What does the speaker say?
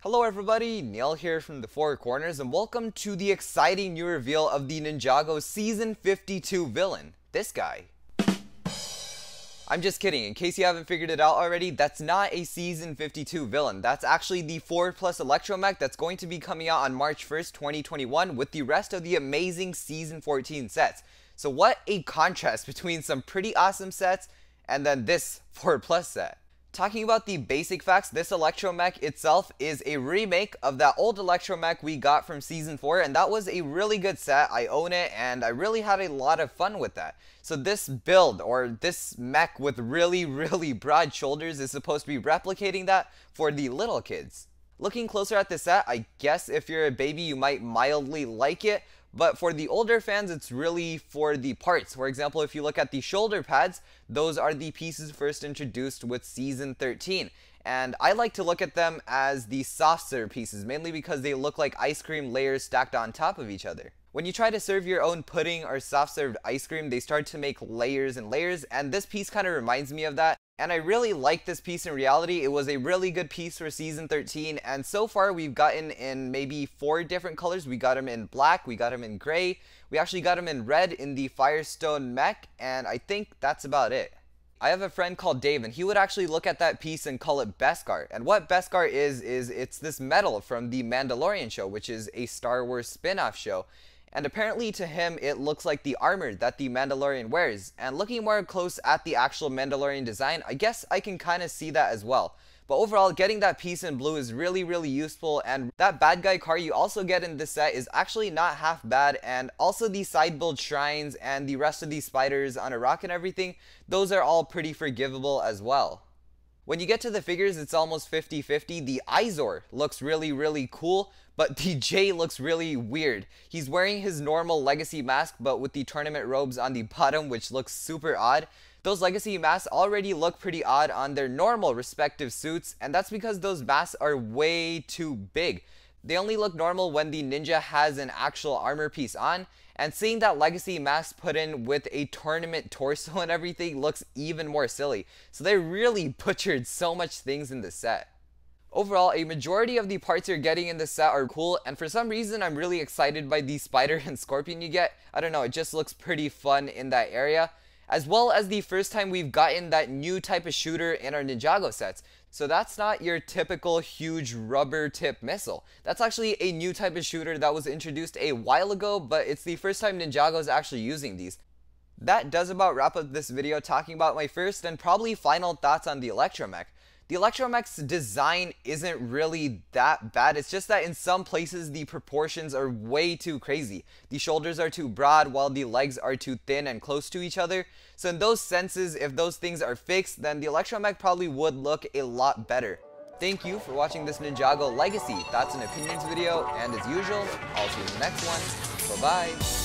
Hello everybody, Neil here from the Four Corners, and welcome to the exciting new reveal of the Ninjago Season 52 villain, this guy. I'm just kidding, in case you haven't figured it out already, that's not a Season 52 villain. That's actually the 4+ ElectroMech that's going to be coming out on March 1st, 2021 with the rest of the amazing Season 14 sets. So what a contrast between some pretty awesome sets and then this 4+ set. Talking about the basic facts, this ElectroMech itself is a remake of that old ElectroMech we got from Season 4, and that was a really good set. I own it, and I really had a lot of fun with that. So this build, or this mech with really broad shoulders, is supposed to be replicating that for the little kids. Looking closer at the set, I guess if you're a baby you might mildly like it, but for the older fans it's really for the parts. For example, if you look at the shoulder pads, those are the pieces first introduced with Season 13. And I like to look at them as the soft serve pieces, mainly because they look like ice cream layers stacked on top of each other. When you try to serve your own pudding or soft served ice cream, they start to make layers and layers, and this piece kind of reminds me of that. And I really like this piece in reality. It was a really good piece for Season 13, and so far we've gotten in maybe 4 different colors. We got him in black, we got him in gray, we actually got him in red in the Firestone mech, and I think that's about it. I have a friend called Dave, and he would actually look at that piece and call it Beskar. And what Beskar is it's this metal from the Mandalorian show, which is a Star Wars spin-off show. And apparently to him it looks like the armor that the Mandalorian wears. And looking more close at the actual Mandalorian design, I guess I can kind of see that as well. But overall, getting that piece in blue is really useful, and that bad guy car you also get in this set is actually not half bad, and also the side build shrines and the rest of these spiders on a rock and everything, those are all pretty forgivable as well. When you get to the figures, it's almost 50-50. The Izor looks really cool, but the J looks really weird. He's wearing his normal Legacy mask, but with the tournament robes on the bottom, which looks super odd. Those Legacy masks already look pretty odd on their normal respective suits, and that's because those masks are way too big. They only look normal when the ninja has an actual armor piece on, and seeing that Legacy mask put in with a tournament torso and everything looks even more silly. So they really butchered so much things in the set. Overall, a majority of the parts you're getting in this set are cool, and for some reason I'm really excited by the spider and scorpion you get. I don't know, it just looks pretty fun in that area. As well as the first time we've gotten that new type of shooter in our Ninjago sets. So that's not your typical huge rubber tip missile. That's actually a new type of shooter that was introduced a while ago, but it's the first time Ninjago is actually using these. That does about wrap up this video talking about my first and probably final thoughts on the ElectroMech. The ElectroMech's design isn't really that bad, it's just that in some places the proportions are way too crazy. The shoulders are too broad while the legs are too thin and close to each other. So in those senses, if those things are fixed, then the ElectroMech probably would look a lot better. Thank you for watching this Ninjago Legacy Thoughts and Opinions video, and as usual, I'll see you in the next one. Bye bye!